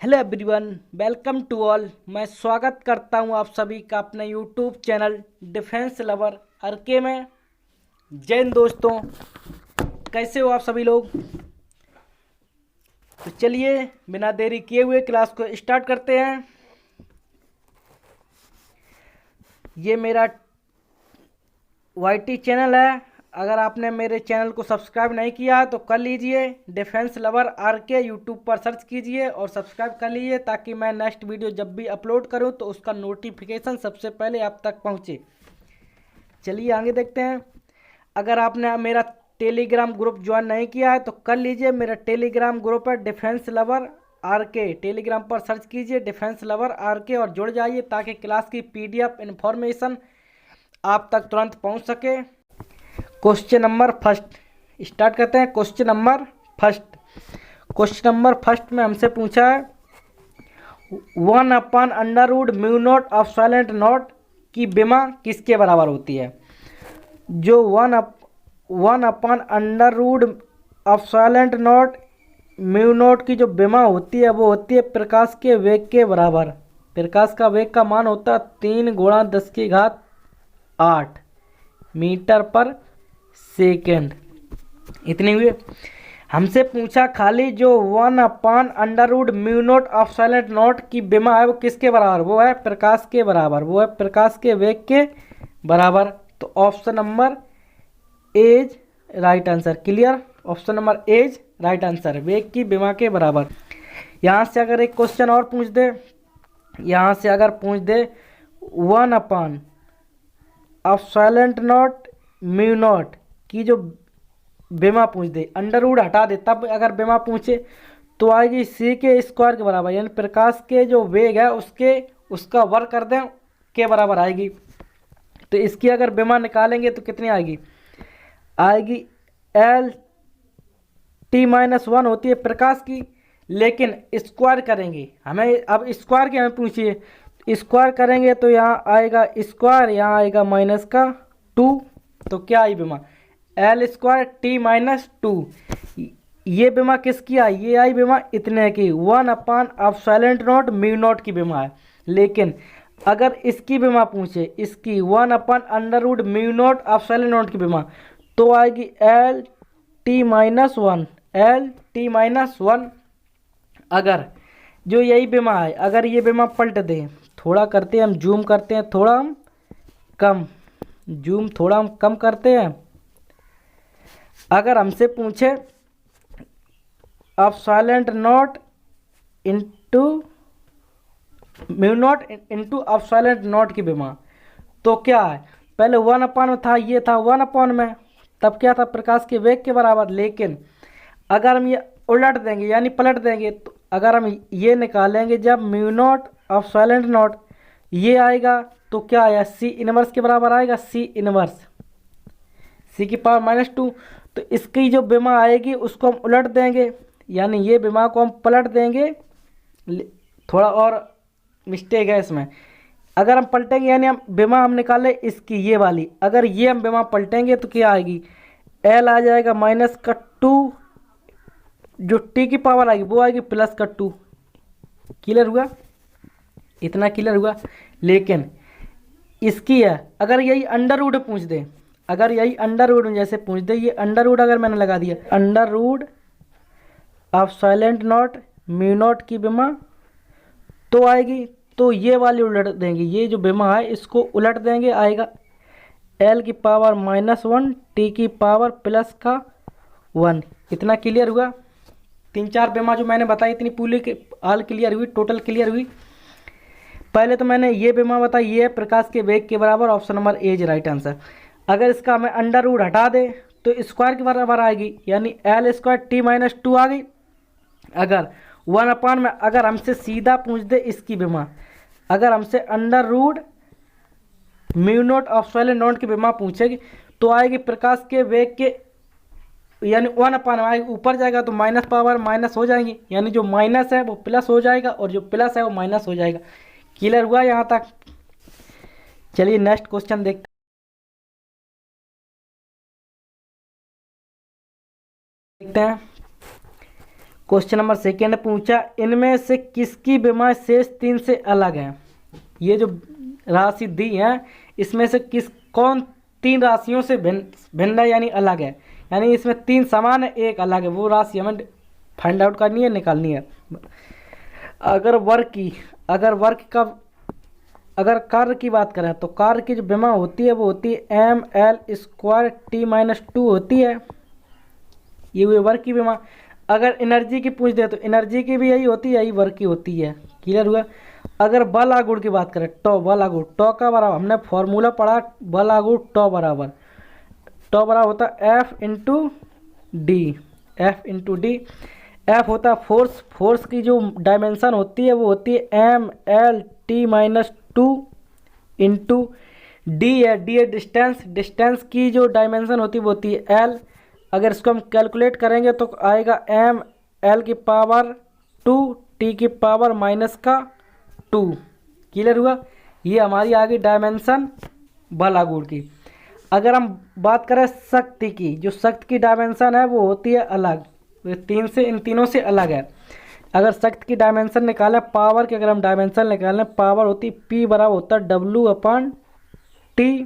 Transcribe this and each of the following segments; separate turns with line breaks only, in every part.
Hello everyone, welcome to all. मैं स्वागत करता हूं आप सभी का अपने YouTube channel defence lover RK में। जय हिंद दोस्तों, कैसे हो आप सभी लोग। तो चलिए बिना देरी किए हुए क्लास को स्टार्ट करते हैं। ये मेरा वाईटी चैनल है। अगर आपने मेरे चैनल को सब्सक्राइब नहीं किया तो कर लीजिए। डिफेंस लवर आरके यूट्यूब पर सर्च कीजिए और सब्सक्राइब कर लीजिए ताकि मैं नेक्स्ट वीडियो जब भी अपलोड करूं तो उसका नोटिफिकेशन सबसे पहले आप तक पहुंचे। चलिए आगे देखते हैं। अगर आपने मेरा टेलीग्राम ग्रुप ज्वाइन नहीं किया है तो कर लीजिए। मेरा टेलीग्राम ग्रुप है डिफेंस लवर आरके। टेलीग्राम पर सर्च कीजिए डिफेंस लवर आरके और जुड़ जाइए ताकि क्लास की पीडीएफ इन्फॉर्मेशन आप तक तुरंत पहुंच सके। क्वेश्चन नंबर फर्स्ट स्टार्ट करते हैं। क्वेश्चन नंबर फर्स्ट में हमसे पूछा है 1/√μ0 ऑफ साइलेंट नोट की विमा किसके बराबर होती है। जो 1/√* of epsilon nought mu nought की जो विमा होती है वो होती है प्रकाश के वेग के बराबर। प्रकाश का वेग का मान होता है 3 × 10⁸ मीटर पर सेकेंड। इतनी हुई। हमसे पूछा खाली जो 1/√μ0 ऑफ साइलेंट नोट की विमा है वो किसके बराबर, वो है प्रकाश के बराबर, वो है प्रकाश के वेग के बराबर। तो option number A's right answer. Clear, option number A's right answer, वेग की विमा के बराबर। यहाँ से अगर एक क्वेश्चन और पूछ दे, यहाँ से अगर पूछ दे 1/ of epsilon nought mu nought की जो विमा पूछ दे, अंडर रूट हटा दे, तब अगर विमा पूछे तो आएगी सी के स्क्वायर के बराबर, यानी प्रकाश के जो वेग है उसका वर्ग कर दें के बराबर आएगी। तो इसकी अगर विमा निकालेंगे तो कितनी आएगी, आएगी L(t-1) होती है प्रकाश की, लेकिन स्क्वायर करेंगे हमें, अब स्क्वायर की हमें पूछिए, स्क्वायर करेंगे तो यहाँ आएगा स्क्वायर, यहाँ आएगा -2। तो क्या आई विमा, L²T-2। ये विमा किसकी आई, ये आई विमा इतने की 1/ऑफ नोट म्यू नोट की विमा है। लेकिन अगर इसकी विमा पूछे, इसकी 1/√μ नोट ऑफ नोट की विमा, तो आएगी L(t-1). अगर जो यही विमा है, अगर ये विमा पलट दें, थोड़ा करते हैं हम जूम करते हैं, थोड़ा हम कम जूम थोड़ा हम कम करते हैं। अगर हमसे पूछे of epsilon note into mu naught into of epsilon nought की विमा, तो क्या है, पहले 1/ में था, ये था 1/ में, तब क्या था प्रकाश के वेग के बराबर। लेकिन अगर हम ये उलट देंगे यानी पलट देंगे, तो अगर हम ये निकालेंगे जब mu nought of epsilon note ये आएगा तो क्या आया, सी इनवर्स के बराबर आएगा, सी इनवर्स सी की पावर -2। तो इसकी जो विमा आएगी उसको हम उलट देंगे, यानी ये विमा को हम पलट देंगे। थोड़ा और मिस्टेक है इसमें, अगर हम पलटेंगे यानी हम विमा हम निकाले इसकी ये वाली, अगर ये हम विमा पलटेंगे तो क्या आएगी, L आ जाएगा -2, जो T की पावर आएगी वो आएगी +2। क्लियर हुआ, इतना क्लियर हुआ। लेकिन इसकी है, अगर यही अंडर रूट पूछ दे, अगर यही अंडर रूट जैसे पूछ दे, ये अंडर रूट अगर मैंने लगा दिया, under root of epsilon nought mu nought की विमा, तो आएगी, तो ये वाली उलट देंगे, ये जो विमा है इसको उलट देंगे, आएगा L की पावर -1 T की पावर +1। इतना क्लियर हुआ। 3-4 विमा जो मैंने बताई इतनी पूरी ऑल क्लियर हुई, टोटल क्लियर हुई। पहले तो मैंने ये विमा बताई, ये है प्रकाश के वेग के बराबर, option number A's right answer. अगर इसका हमें अंडर रूट हटा दे तो स्क्वायर के बराबर आएगी, यानी L²T-2 आ गई। अगर 1/ में अगर हमसे सीधा पूछ दे इसकी विमा, अगर हमसे under root mu nought of epsilon nought की विमा पूछेगी तो आएगी प्रकाश के वेग के, यानी 1/ में आएगी, ऊपर जाएगा तो माइनस पावर माइनस हो जाएंगी, यानी जो माइनस है वो प्लस हो जाएगा और जो प्लस है वो माइनस हो जाएगा। क्लियर हुआ यहाँ तक। चलिए नेक्स्ट क्वेश्चन देखते हैं। क्वेश्चन नंबर सेकेंड पूछा, इनमें से किसकी विमा शेष 3 से अलग है। ये जो राशि दी है इसमें से कौन 3 राशियों से भिन्न है यानी अलग है, यानी इसमें 3 समान है, एक अलग है, वो राशि हमें फाइंड आउट करनी है, निकालनी है। अगर कार्य की बात करें तो कार्य की जो विमा होती है वो होती है ml² t-2 होती है, ये हुई वर्क की विमा। अगर एनर्जी की पूछ दे तो एनर्जी की भी यही होती है, यही वर्क की होती है। क्लियर हुआ। अगर बल आघूर्ण की बात करें बल आघूर्ण का बराबर हमने फॉर्मूला पढ़ा, बल आघूर्ण बराबर होता है F होता है फोर्स की जो डायमेंशन होती है वो होती है mlt-2 इंटू डी है डिस्टेंस की जो डायमेंशन होती है वो होती है l। अगर इसको हम कैलकुलेट करेंगे तो आएगा ml⁻2 t⁻⁻2। क्लियर हुआ। ये हमारी आ गई डायमेंशन बल आघूर्ण की। अगर हम बात करें शक्ति की, जो शक्ति की डायमेंशन है वो होती है अलग, इन तीनों से अलग है। अगर शक्ति की डायमेंशन निकालें, पावर की अगर हम डायमेंशन निकालें, पावर होती P बराबर होता है W/T।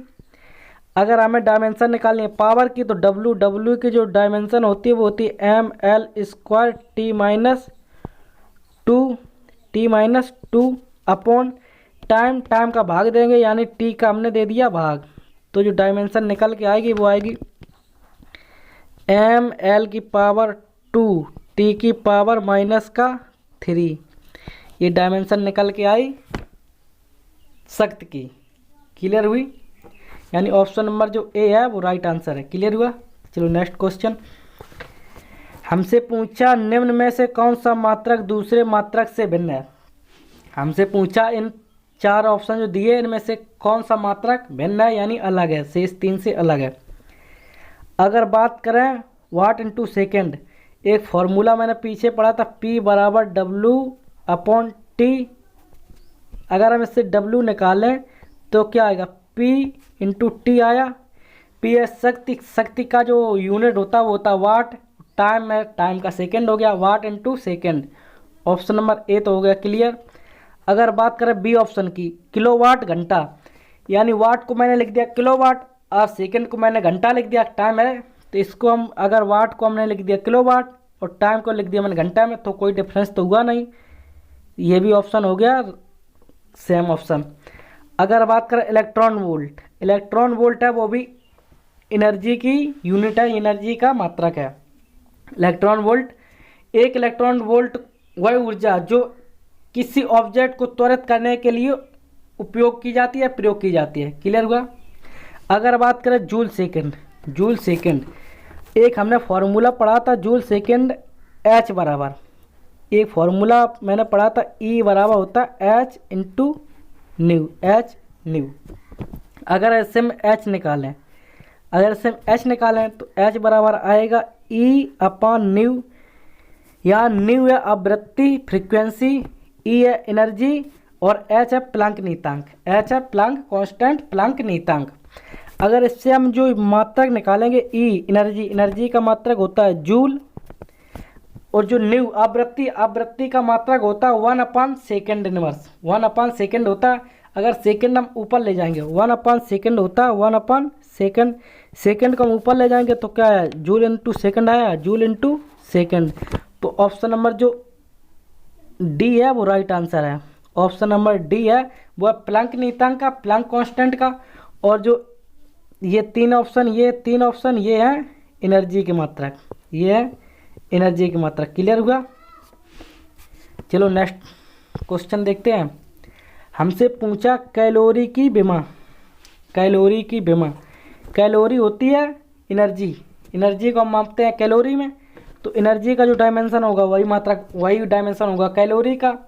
अगर हमें डायमेंशन निकालनी है पावर की तो W की जो डायमेंशन होती है वो होती है ml² t-2 अपॉन टाइम का भाग देंगे, यानी T का हमने दे दिया भाग, तो जो डायमेंशन निकल के आएगी वो आएगी ml⁻2 t⁻⁻3। ये डायमेंशन निकल के आई शक्ति की। क्लियर हुई, यानी ऑप्शन नंबर जो ए है वो राइट आंसर है। क्लियर हुआ। चलो नेक्स्ट क्वेश्चन। हमसे पूछा निम्न में से कौन सा मात्रक दूसरे मात्रक से भिन्न है। हमसे पूछा इन 4 ऑप्शन जो दिए इनमें से कौन सा मात्रक भिन्न है यानी अलग है, शेष 3 से अलग है। अगर बात करें वाट इंटू सेकेंड, एक फॉर्मूला मैंने पीछे पढ़ा था P बराबर W/T। अगर हम इससे W निकालें तो क्या आएगा, P इंटू T आया। P है शक्ति का जो यूनिट होता है वो होता है वाट, टाइम का सेकेंड हो गया, watt into second. Option number A तो हो गया क्लियर। अगर बात करें बी ऑप्शन की, किलोवाट घंटा, यानी वाट को मैंने लिख दिया किलोवाट और सेकेंड को मैंने घंटा लिख दिया, टाइम है, तो इसको हम अगर वाट को हमने लिख दिया किलोवाट और टाइम को लिख दिया मैंने घंटा में, तो कोई डिफरेंस तो हुआ नहीं। ये भी ऑप्शन हो गया सेम ऑप्शन। अगर बात करें इलेक्ट्रॉन वोल्ट है, वो भी एनर्जी की यूनिट है, एनर्जी का मात्रक है। इलेक्ट्रॉन वोल्ट, एक इलेक्ट्रॉन वोल्ट वह ऊर्जा जो किसी ऑब्जेक्ट को त्वरित करने के लिए उपयोग की जाती है, प्रयोग की जाती है। क्लियर हुआ। अगर बात करें जूल सेकेंड, एक हमने फॉर्मूला पढ़ा था जूल सेकेंड H बराबर, एक फॉर्मूला मैंने पढ़ा था E बराबर होता है H इंटू न्यू। अगर ऐसे में H निकालें तो H बराबर आएगा E/न्यू। यहाँ न्यू है आवृत्ति फ्रीक्वेंसी, E है एनर्जी और H है प्लैंक नीयतांक, कांस्टेंट प्लैंक नीयतांक। अगर इससे हम जो मात्रक निकालेंगे E एनर्जी का मात्रक होता है जूल, और जो न्यू आवृत्ति का मात्रक होता है 1/सेकेंड इनवर्स, 1/सेकेंड होता है। अगर सेकेंड हम ऊपर ले जाएंगे 1/सेकेंड होता है, 1/सेकेंड को हम ऊपर ले जाएंगे तो क्या है, जूल इंटू सेकेंड आया, जूल इंटू सेकेंड। तो ऑप्शन नंबर जो डी है वो राइट आंसर है। ऑप्शन नंबर डी है वो है प्लैंक नीयतांक का, प्लैंक कांस्टेंट का, और जो ये तीन ऑप्शन ये है एनर्जी की मात्रक, ये है एनर्जी की मात्रा। क्लियर हुआ। चलो नेक्स्ट क्वेश्चन देखते हैं। हमसे पूछा कैलोरी की विमा, कैलोरी होती है एनर्जी को हम मापते हैं कैलोरी में, तो एनर्जी का जो डायमेंशन होगा वही डायमेंशन होगा कैलोरी का।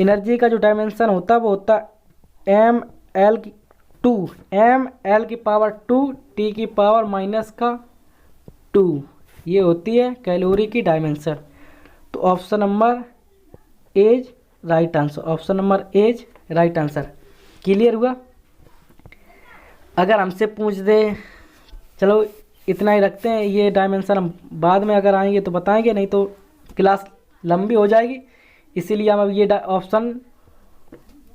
एनर्जी का जो डायमेंशन होता है वो होता है ml/2 t⁻⁻2 ये होती है कैलोरी की डायमेंशन। तो option number A's right answer. Clear हुआ। अगर हमसे पूछ दे, चलो इतना ही रखते हैं, ये डायमेंशन हम बाद में अगर आएंगे तो बताएंगे, नहीं तो क्लास लंबी हो जाएगी, इसीलिए हम अब ये ऑप्शन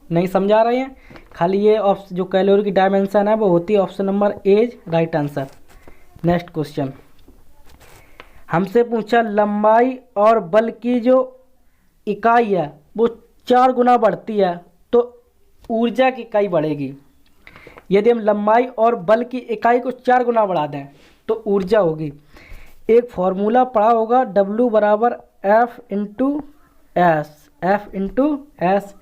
नहीं समझा रहे हैं। खाली ये जो कैलोरी की डायमेंशन है वो होती है ऑप्शन नंबर ए राइट आंसर। नेक्स्ट क्वेश्चन हमसे पूछा लंबाई और बल की जो इकाई है वो 4 गुना बढ़ती है तो ऊर्जा की इकाई बढ़ेगी। यदि हम लंबाई और बल की इकाई को 4 गुना बढ़ा दें तो ऊर्जा होगी। एक फॉर्मूला पढ़ा होगा W बराबर F into S. F into S,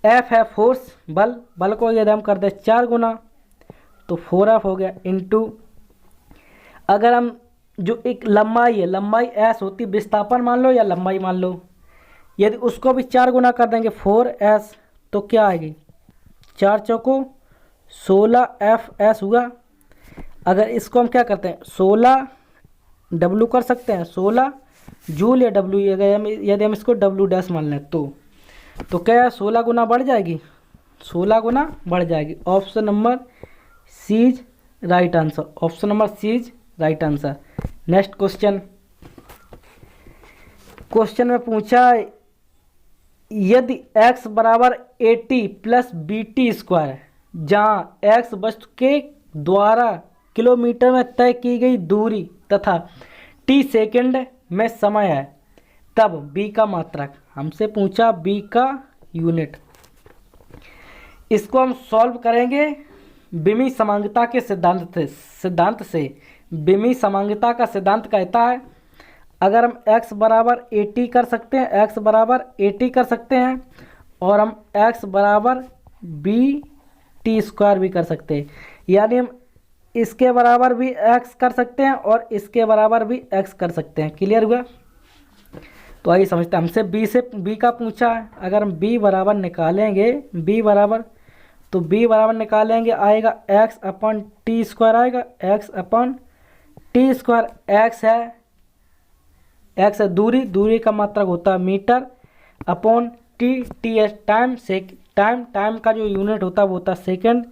F है फोर्स, बल को यदि हम कर दें 4 गुना तो 4F हो गया, इंटू अगर हम जो एक लंबाई है, लंबाई S होती, विस्थापन मान लो या लंबाई मान लो, यदि उसको भी 4 गुना कर देंगे 4S तो क्या आएगी, 4 चौको 16FS हुआ। अगर इसको हम क्या करते हैं 16 W कर सकते हैं, 16 जूल या W, यदि हम इसको W डैश मान लें तो क्या है 16 गुना बढ़ जाएगी, 16 गुना बढ़ जाएगी। Option number C is right answer, option number C is right answer. Next question में पूछा यदि x बराबर 80 प्लस BT स्क्वायर, जहाँ x वस्तु के द्वारा किलोमीटर में तय की गई दूरी तथा t सेकंड में समय है, तब b का मात्रक। हमसे पूछा b का यूनिट। इसको हम सॉल्व करेंगे बिमी समांगता के सिद्धांत से। बिमी समांगता का सिद्धांत कहता है अगर हम x बराबर 80 कर सकते हैं, x बराबर 80 कर सकते हैं और हम x बराबर BT स्क्वायर भी कर सकते हैं, यानी हम इसके बराबर भी x कर सकते हैं और इसके बराबर भी x कर सकते हैं। क्लियर हुआ? तो आइए समझते हैं। हमसे b का पूछा है, अगर हम b बराबर निकालेंगे, b बराबर निकालेंगे आएगा x अपन टी स्क्वायर आएगा, x upon T square. x है दूरी का मात्रक होता है metre, upon T is time का जो यूनिट होता है वो होता है सेकेंड,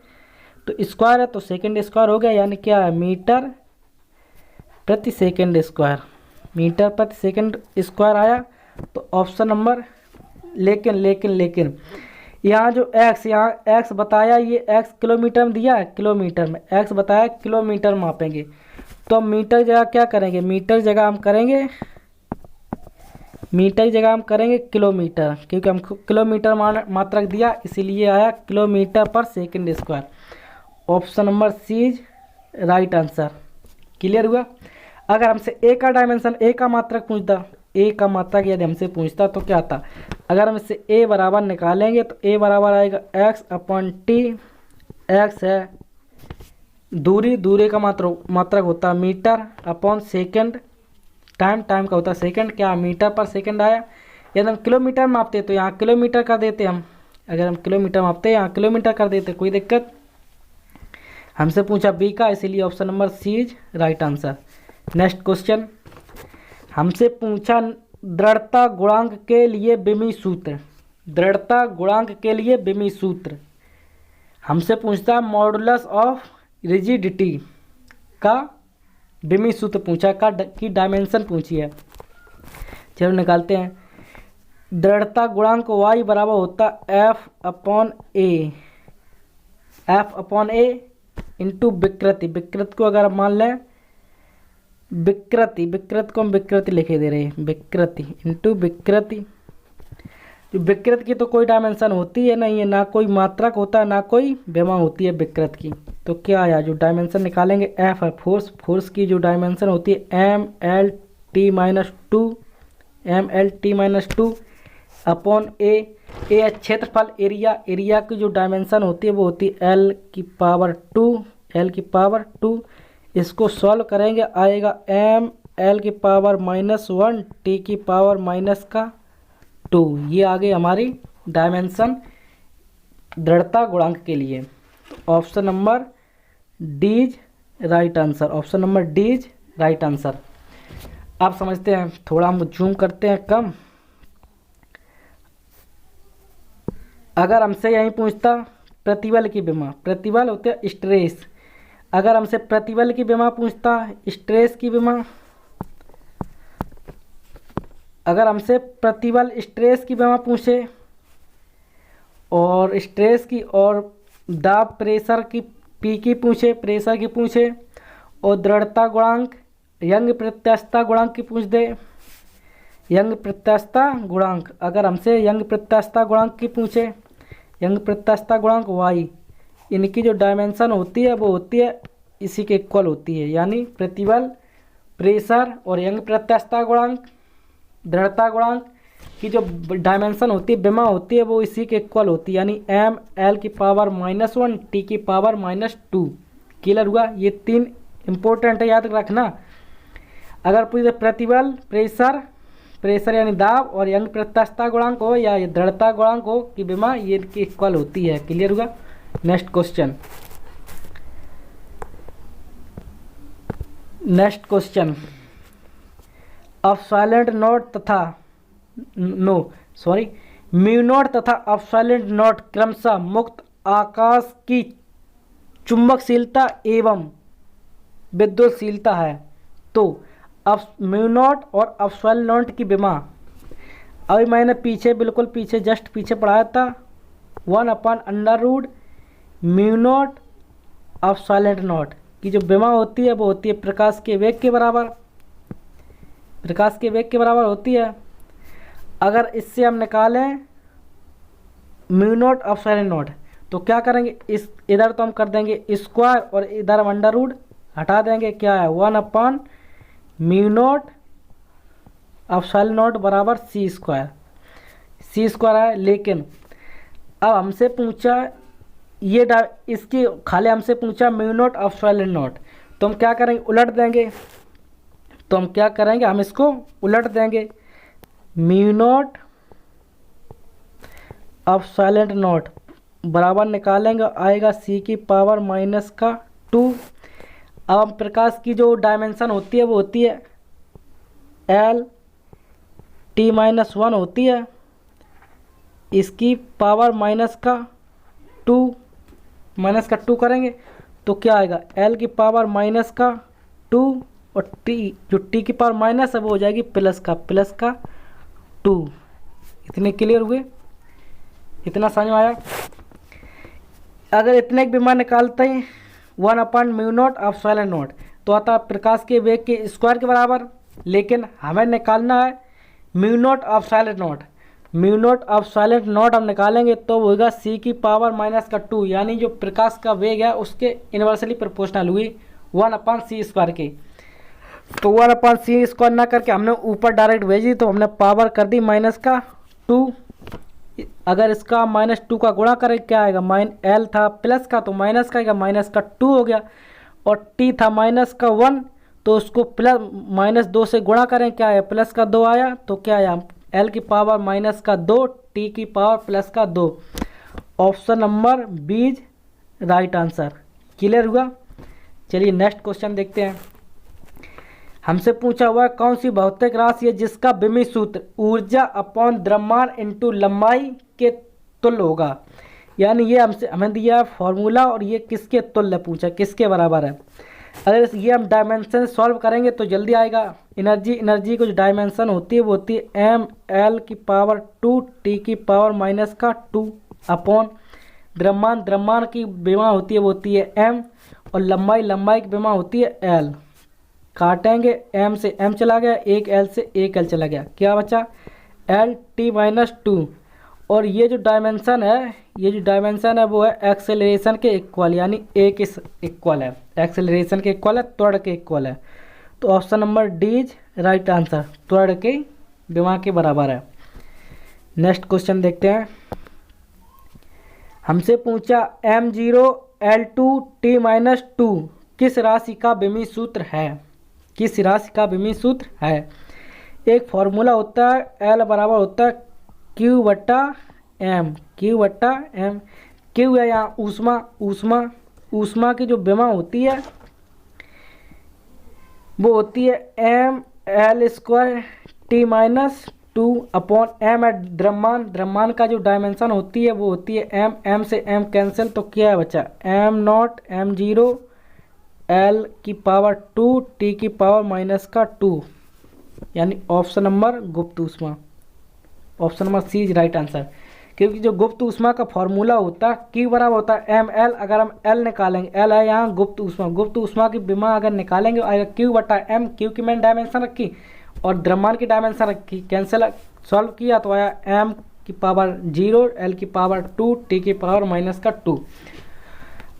तो स्क्वायर है तो सेकेंड स्क्वायर हो गया, यानी क्या है मीटर प्रति सेकेंड स्क्वायर, मीटर प्रति सेकेंड स्क्वायर आया। तो ऑप्शन नंबर लेकिन यहाँ जो x बताया, ये x किलोमीटर में दिया है, किलोमीटर में x बताया, किलोमीटर मापेंगे तो हम मीटर जगह क्या करेंगे, मीटर जगह हम करेंगे किलोमीटर, क्योंकि हम किलोमीटर मात्रक दिया इसीलिए आया किलोमीटर पर second square. Option number C is right answer. Clear हुआ? अगर हमसे ए का डायमेंशन, ए का मात्रक पूछता, ए का मात्रक यदि हमसे पूछता तो क्या आता, अगर हम इससे ए बराबर निकालेंगे तो ए बराबर आएगा x अपन टी। x है दूरी का मात्रक होता है मीटर, अपॉन सेकंड टाइम का होता है सेकंड, क्या मीटर पर सेकंड आया। यदि हम किलोमीटर मापते तो यहाँ किलोमीटर कर देते हम, अगर हम किलोमीटर मापते यहाँ किलोमीटर कर देते, कोई दिक्कत। हमसे पूछा बी का, इसीलिए option number C is right answer. Next question हमसे पूछा दृढ़ता गुणांक के लिए बिमी सूत्र, दृढ़ता गुणांक के लिए बिमी सूत्र। हमसे पूछता मॉडुलस ऑफ रिजिडिटी का बिमी सूत्र पूछा की डायमेंशन पूछी है। चलो निकालते हैं। दृढ़ता गुणांक y बराबर होता F अपॉन ए इंटू विकृति को अगर मान लें विकृति को हम विकृति लिखे दे रहे हैं, विकृति इंटू विकृति। जो विकृति की तो कोई डायमेंशन होती है नहीं है, ना कोई मात्रक होता है ना कोई बेमा होती है विकृति की। तो क्या आया, जो डायमेंशन निकालेंगे F है फोर्स की जो डायमेंशन होती है MLT-2 अपॉन ए है क्षेत्रफल, एरिया की जो डायमेंशन होती है वो होती है L की पावर 2। इसको सॉल्व करेंगे आएगा ML की पावर -1 T की पावर -2। ये आ गई हमारी डायमेंशन दृढ़ता गुणांक के लिए। Option number D is right answer, option number D is right answer. आप समझते हैं, थोड़ा हम जूम करते हैं कम। अगर हमसे यही पूछता प्रतिबल की विमा, प्रतिबल होते हैं स्ट्रेस, अगर हमसे प्रतिबल की विमा पूछता स्ट्रेस की विमा, अगर हमसे प्रतिबल स्ट्रेस की बेमा पूछे और स्ट्रेस की और दाब प्रेशर की पी की पूछे, प्रेशर की पूछे और दृढ़ता गुणांक यंग प्रत्यास्थता गुणांक की पूछ दे, यंग प्रत्यास्थता गुणांक, अगर हमसे यंग प्रत्यास्थता गुणांक की पूछे, यंग प्रत्यास्थता गुणांक वाई, इनकी जो डायमेंशन होती है वो होती है इसी के इक्वल होती है, यानी प्रतिबल, प्रेशर और यंग प्रत्यास्थता गुणांक, दृढ़ता गुणांक की जो डायमेंशन होती है, विमा होती है, वो इसी के इक्वल होती है, यानी एम एल की पावर -1 टी की पावर -2। क्लियर हुआ? ये तीन इंपॉर्टेंट है, याद रखना। अगर पूछे प्रतिबल, प्रेशर यानी दाब और यंग प्रत्यास्थता गुणांक हो या दृढ़ता गुणांक हो कि विमा ये इनकी इक्वल होती है। क्लियर हुआ? नेक्स्ट क्वेश्चन, अपसाइलेंट नोट तथा म्यू नोट तथा अपसाइलेंट नोट क्रमशः मुक्त आकाश की चुंबकशीलता एवं विद्युतशीलता है, तो अब म्यू नोट और अपसाइलेंट नोट की विमा अभी मैंने बिल्कुल पीछे जस्ट पीछे पढ़ाया था, 1/√μ नोट अपसाइलेंट नोट की जो विमा होती है वो होती है प्रकाश के वेग के बराबर, प्रकाश के वेग के बराबर होती है। अगर इससे हम निकालें म्यू नोट अपसाइलेंट नोट तो क्या करेंगे, इस इधर तो हम कर देंगे स्क्वायर और इधर हम अंडर हटा देंगे, क्या है 1/μ नोट अपसाइलेंट नोट बराबर सी स्क्वायर है। लेकिन अब हमसे पूछा इसकी खाली हमसे पूछा म्यू नोट अपसाइलेंट नोट, तो हम क्या करेंगे, उलट देंगे। तो हम क्या करेंगे, हम इसको उलट देंगे, म्यू नोट अपसाइलेंट नोट बराबर निकालेंगे, आएगा सी की पावर -2। अब हम प्रकाश की जो डायमेंशन होती है वो होती है एल t-1 होती है, इसकी पावर -2 करेंगे तो क्या आएगा, एल की पावर -2 और टी जो टी की पावर माइनस है वो हो जाएगी प्लस का 2। इतने क्लियर हुए? इतना समझ में आया? अगर इतने की विमा निकालते हैं 1/μ नोट अपसाइलेंट नोट तो आता है प्रकाश के वेग के स्क्वायर के बराबर, लेकिन हमें निकालना है mu naught अपसाइलेंट note. Mu note अपसाइलेंट note हम निकालेंगे तो होगा सी की पावर -2, यानी जो प्रकाश का वेग है उसके इन्वर्सली प्रोपोर्शनल हुई 1/c² के। तो 1/c² ना करके हमने ऊपर डायरेक्ट भेजी तो हमने पावर कर दी -2। अगर इसका -2 का गुणा करें क्या आएगा, एल था प्लस का तो माइनस का आएगा, -2 हो गया, और टी था -1 तो उसको -2 से गुणा करें क्या आया, +2 आया, तो क्या आया एल की पावर -2 टी की power +2। Option number B right answer. Clear हुआ? चलिए नेक्स्ट क्वेश्चन देखते हैं। हमसे पूछा हुआ है कौन सी भौतिक राशि है जिसका विमी सूत्र ऊर्जा अपॉन द्रव्यमान इंटू लंबाई के तुल्य होगा, यानी ये हमें दिया फॉर्मूला और ये किसके तुल्य पूछा, किसके बराबर है। अगर ये हम डायमेंशन सॉल्व करेंगे तो जल्दी आएगा। एनर्जी को जो डायमेंशन होती है वो होती है एम एल की पावर 2 टी की पावर -2 अपॉन द्रव्यमान की विमा होती है वो होती है एम, और लंबाई की विमा होती है एल। काटेंगे, एम से एम चला गया, एक एल से एक एल चला गया, क्या बचा LT-2। और ये जो डायमेंशन है वो है एक्सेलरेशन के इक्वल, यानी ए के इक्वल है, एक्सेलरेशन के इक्वल है, त्वरण के इक्वल है। तो option number D is right answer, त्वरण के विमा के बराबर है। नेक्स्ट क्वेश्चन देखते हैं। हमसे पूछा m0L2T-2 किस राशि का विमी सूत्र है, किस राशि का विमी सूत्र है। एक फॉर्मूला होता है L बराबर होता है Q/m, Q है यहाँ ऊष्मा की जो विमा होती है वो होती है mL²T-2 अपॉन m है द्रव्यमान का जो डायमेंशन होती है वो होती है m से m कैंसिल, तो क्या है बचा m0 m0 L की पावर 2 T की पावर -2 यानी ऑप्शन नंबर गुप्त ऊष्मा, option number C is right answer. क्योंकि जो गुप्त ऊष्मा का फॉर्मूला होता है Q बराबर होता है ml, अगर हम L निकालेंगे, L है यहाँ गुप्त ऊष्मा की विमा अगर निकालेंगे आएगा Q बटा M। Q की मैंने डायमेंशन रखी और द्रव्यमान की डायमेंशन रखी, कैंसिल सॉल्व किया तो आया m की पावर 0, L की पावर 2, T की पावर -2।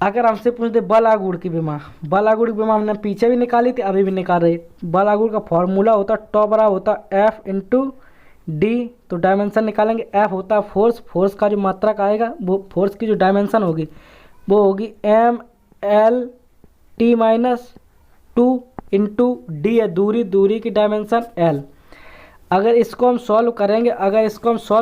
अगर हमसे पूछ दे बल आघूर्ण की विमा, बल आघूर्ण की विमा हमने पीछे भी निकाली थी, अभी भी निकाल रहे। बल आघूर्ण का फॉर्मूला होता टॉ बराबर होता F इंटू डी, तो डायमेंशन निकालेंगे। F होता है फोर्स, फोर्स का जो मात्रक आएगा वो फोर्स की जो डायमेंशन होगी वो होगी mL-T-2 इंटू डी है दूरी, दूरी की डायमेंशन L। अगर इसको हम सॉल्व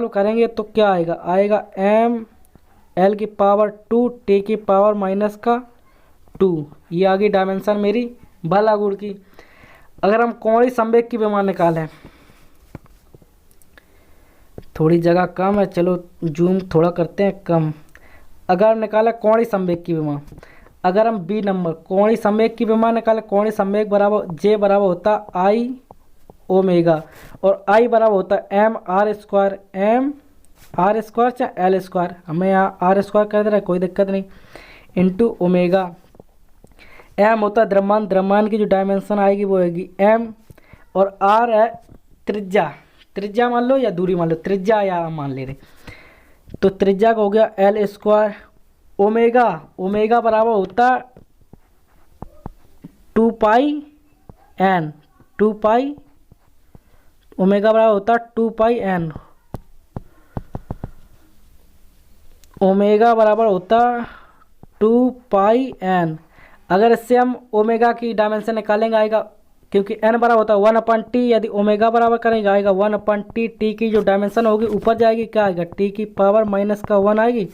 करेंगे तो क्या आएगा, आएगा mL की पावर 2, T की पावर -2। ये आ गई डायमेंशन मेरी बल आघूर्ण की। अगर हम कोणीय संवेग की विमा निकालें, थोड़ी जगह कम है, चलो जूम थोड़ा करते हैं कम। अगर निकाला कोणीय संवेग की विमा, अगर हम बी नंबर कोणीय संवेग की विमा निकाले, कोणीय संवेग बराबर J बराबर होता I ओमेगा और I बराबर होता m r स्क्वायर चाहे L स्क्वायर, हमें यहाँ R स्क्वायर कर दे रहा है कोई दिक्कत नहीं, इंटू ओमेगा। m होता है द्रव्यमान, द्रव्यमान की जो डायमेंशन आएगी वो आएगी m, और r है त्रिज्या, त्रिज्या मान लो या दूरी मान लो, त्रिज्या या मान ले रहे, तो त्रिज्या का हो गया L स्क्वायर। ओमेगा, ओमेगा बराबर होता 2 पाई n, 2 पाई ओमेगा बराबर होता 2 पाई n, ओमेगा बराबर होता 2 पाई n। अगर इससे हम ओमेगा की डायमेंशन निकालेंगे आएगा, क्योंकि n बराबर होता है 1/t, यदि ओमेगा बराबर करेंगे आएगा 1/t, t की जो डायमेंशन होगी ऊपर जाएगी क्या आएगा, t की पावर -1 आएगी।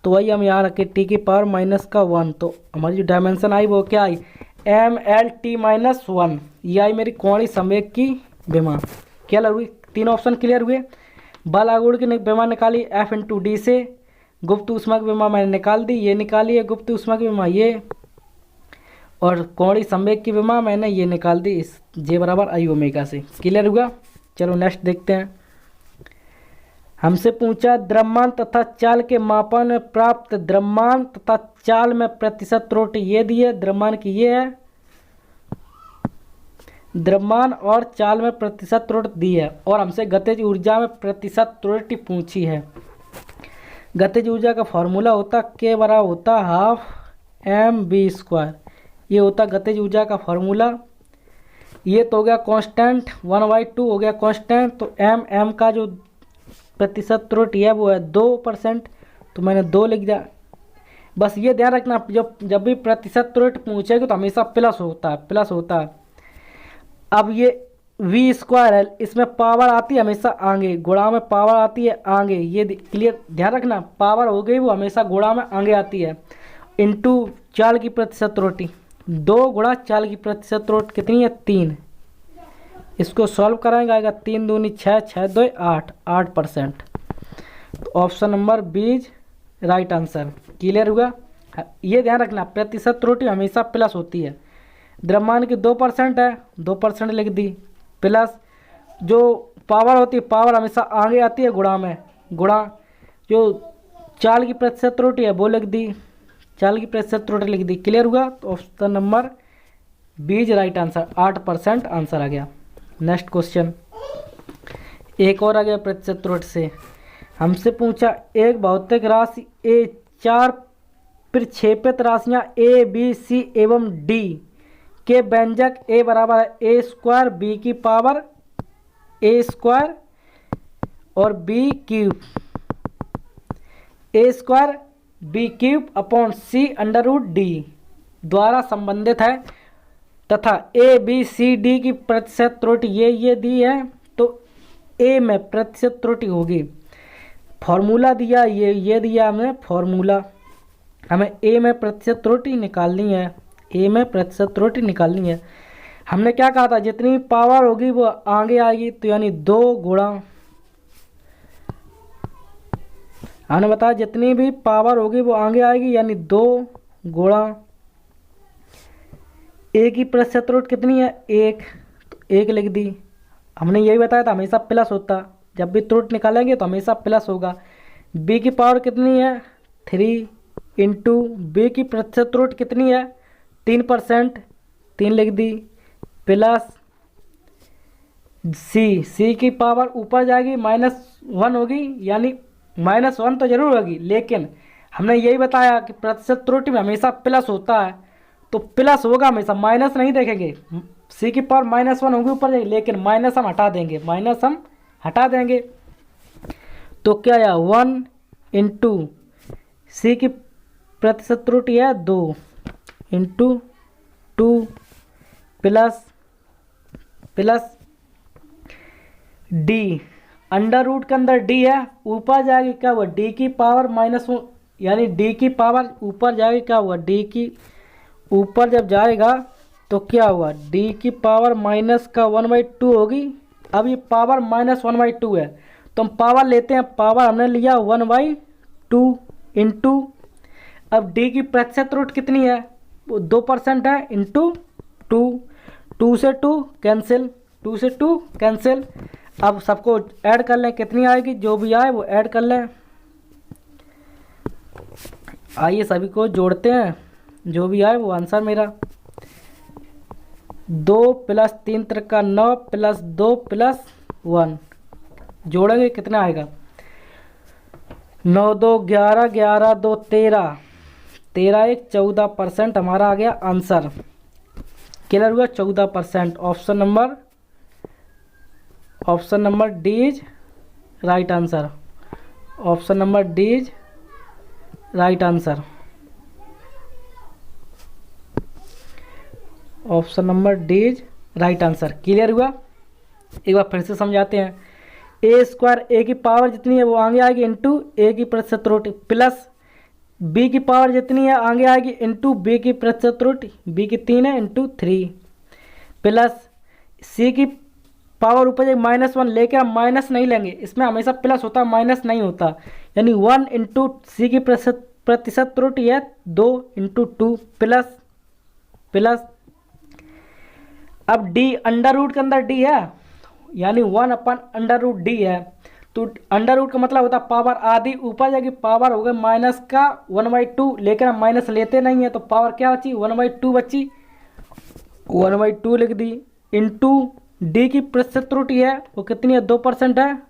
तो वही हम यहाँ रखें t की पावर -1, तो हमारी जो डायमेंशन आई वो क्या आई mL-T-1। ये आई मेरी कोणीय संवेग की विमा। क्या हुई, 3 ऑप्शन क्लियर हुए। बल आघूर्ण की विमा निकाली F इंटू डी से, गुप्त ऊष्मा की विमा मैंने निकाल दी, ये निकाली है गुप्त ऊष्मा की विमा ये, और कोणीय संवेग की विमा मैंने ये निकाल दी इस J बराबर I ओमेगा से। क्लियर हुआ। चलो नेक्स्ट देखते हैं। हमसे पूछा द्रव्यमान तथा चाल के मापन में प्राप्त द्रव्यमान तथा चाल में प्रतिशत त्रुटि, ये दी है द्रव्यमान की, ये है द्रव्यमान और चाल में प्रतिशत त्रुटि दी है, और हमसे गतिज ऊर्जा में प्रतिशत त्रुटि पूछी है। गतिज ऊर्जा का फॉर्मूला होता K बराबर होता ½ mv², ये होता गतिज ऊर्जा का फॉर्मूला। ये तो हो गया कांस्टेंट, 1/2 हो गया कांस्टेंट, तो m का जो प्रतिशत त्रुटि है वो है 2%, तो मैंने 2 लिख दिया। बस ये ध्यान रखना जब भी प्रतिशत त्रुटि पूछेगी तो हमेशा प्लस होता है। अब ये v² है, इसमें पावर आती है हमेशा आगे, गुणा में पावर आती है आगे, ये क्लियर ध्यान रखना, पावर हो गई वो हमेशा गुणा में आगे आती है, इंटू चाल की प्रतिशत त्रुटि, 2 गुणा चाल की प्रतिशत त्रुटि कितनी है 3। इसको सॉल्व कराएंगे आएगा 3 दूनी 6, 6 2 8, 8%। तो option number B is right answer. Clear हुआ। ये ध्यान रखना प्रतिशत त्रुटि हमेशा प्लस होती है। द्रव्यमान की 2% है, 2% लिख दी, प्लस जो पावर होती है पावर हमेशा आगे आती है गुणा में, गुणा जो चाल की प्रतिशत त्रुटि है वो लिख दी, चाल की प्रतिशत त्रुटि लिख दी। क्लियर हुआ। तो option number B is right answer, 8% answer आ गया। नेक्स्ट क्वेश्चन एक और आ गया प्रतिशत त्रुटि से। हमसे पूछा एक भौतिक राशि ए 4 प्रक्षेपित राशियां ए बी सी एवं डी के व्यंजक ए बराबर है a² b की पावर a² और b³ a² b³ upon c√d द्वारा संबंधित है, तथा ए बी सी डी की प्रतिशत त्रुटि ये दी है, तो ए में प्रतिशत त्रुटि होगी। फॉर्मूला दिया ये दिया हमें फॉर्मूला, हमें ए में प्रतिशत त्रुटि निकालनी है, ए में प्रतिशत त्रुटि निकालनी है। हमने क्या कहा था, जितनी पावर होगी वो आगे आएगी, तो यानी 2 गुणा, हमने बताया जितनी भी पावर होगी वो आगे आएगी, यानी 2 गुणा ए की प्रतिशत त्रुटि कितनी है 1, तो 1 लिख दी, हमने यही बताया था हमेशा प्लस होता, जब भी त्रुटि निकालेंगे तो हमेशा प्लस होगा। बी की पावर कितनी है 3 इंटू बी की प्रतिशत त्रुटि कितनी है 3%, 3 लिख दी, प्लस सी की पावर ऊपर जाएगी -1 होगी, यानी -1 तो जरूर होगी, लेकिन हमने यही बताया कि प्रतिशत त्रुटि में हमेशा प्लस होता है, तो प्लस होगा हमेशा, माइनस नहीं देखेंगे। सी की पावर -1 होगी ऊपर जाएगी, लेकिन माइनस हम हटा देंगे, माइनस हम हटा देंगे। तो क्या आया 1 इंटू सी की प्रतिशत त्रुटि है 2 into 2 plus D, under root के अंदर डी है, ऊपर जाएगी क्या हुआ डी की पावर -1, यानी डी की पावर ऊपर जाएगी क्या हुआ डी की ऊपर जब जाएगा तो क्या हुआ डी की पावर -1/2 होगी। अब ये पावर -1/2 है, तो हम पावर लेते हैं, पावर हमने लिया 1/2 इंटू, अब डी की प्रतिशत त्रुटि कितनी है वो 2% है, इंटू 2, 2 से 2 कैंसिल, 2 से 2 कैंसिल। अब सबको ऐड कर लें, कितनी आएगी, जो भी आए वो ऐड कर लें। आइए सभी को जोड़ते हैं, जो भी आए वो आंसर मेरा 2 + 3 × 9 + 2 + 1 जोड़ेंगे कितना आएगा 9 2 11 11 2 13 13 1 14% हमारा आ गया आंसर। क्लियर हुआ 14%। Option number D is right answer. Option number D is right answer. Option number D is right answer. Clear हुआ। एक बार फिर से समझाते हैं। a² a की पावर जितनी है वो आगे आएगी इंटू a की प्रतिशत त्रुटि, प्लस b की पावर जितनी है आगे आएगी इंटू b की प्रतिशत त्रुटि, b की 3 है इंटू 3, प्लस c की पावर ऊपर जाएगी -1, लेके हम माइनस नहीं लेंगे, इसमें हमेशा प्लस होता माइनस नहीं होता, यानी 1 इंटू सी की प्रतिशत त्रुटि है 2 इंटू 2 प्लस अब d अंडर रूट के अंदर d है, यानी 1/√d है, तो अंडर रूट का मतलब होता है पावर आधी, ऊपर जाएगी पावर हो गई माइनस का 1/2, लेकिन हम माइनस लेते नहीं है तो पावर क्या बची 1/2 बची, 1/2 लिख दी, इंटू डी की प्रतिशत त्रुटि है वो कितनी है 2% है,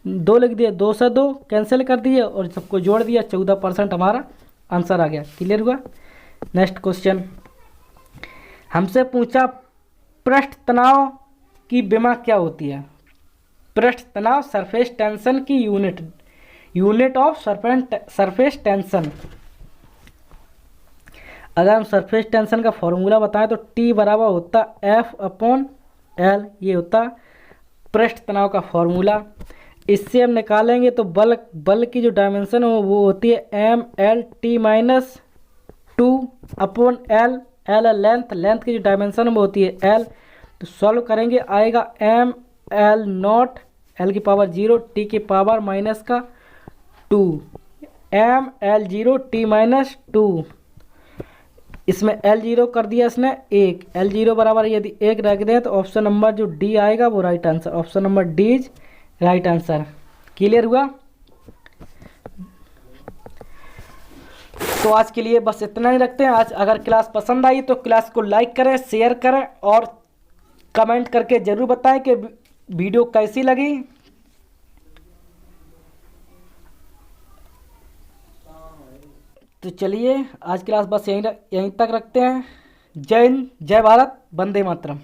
2 लिख दिया, 2 से 2 कैंसिल कर दिए और सबको जोड़ दिया, 14% हमारा आंसर आ गया। क्लियर हुआ। नेक्स्ट क्वेश्चन हमसे पूछा पृष्ठ तनाव की विमा क्या होती है। पृष्ठ तनाव सरफेस टेंशन की यूनिट ऑफ सरफेस टेंशन। अगर हम सरफेस टेंशन का फॉर्मूला बताएं तो T बराबर होता F/L, ये होता पृष्ठ तनाव का फॉर्मूला। इससे हम निकालेंगे तो बल की जो डायमेंशन हो वो होती है MLT - 2/L, L लेंथ की जो डायमेंशन वो होती है L, तो सॉल्व करेंगे आएगा ML0 L की पावर 0 T की पावर -2 ML0 T - 2, इसमें L0 कर दिया इसने 1, L0 बराबर यदि 1 रख दें तो ऑप्शन नंबर जो डी आएगा वो right answer. Option number D is right answer. Clear हुआ। तो आज के लिए बस इतना ही रखते हैं। आज अगर क्लास पसंद आई तो क्लास को लाइक करें, शेयर करें और कमेंट करके ज़रूर बताएं कि वीडियो कैसी लगी। तो चलिए आज क्लास बस यहीं तक रखते हैं। जय हिंद, जय भारत, वंदे मातरम।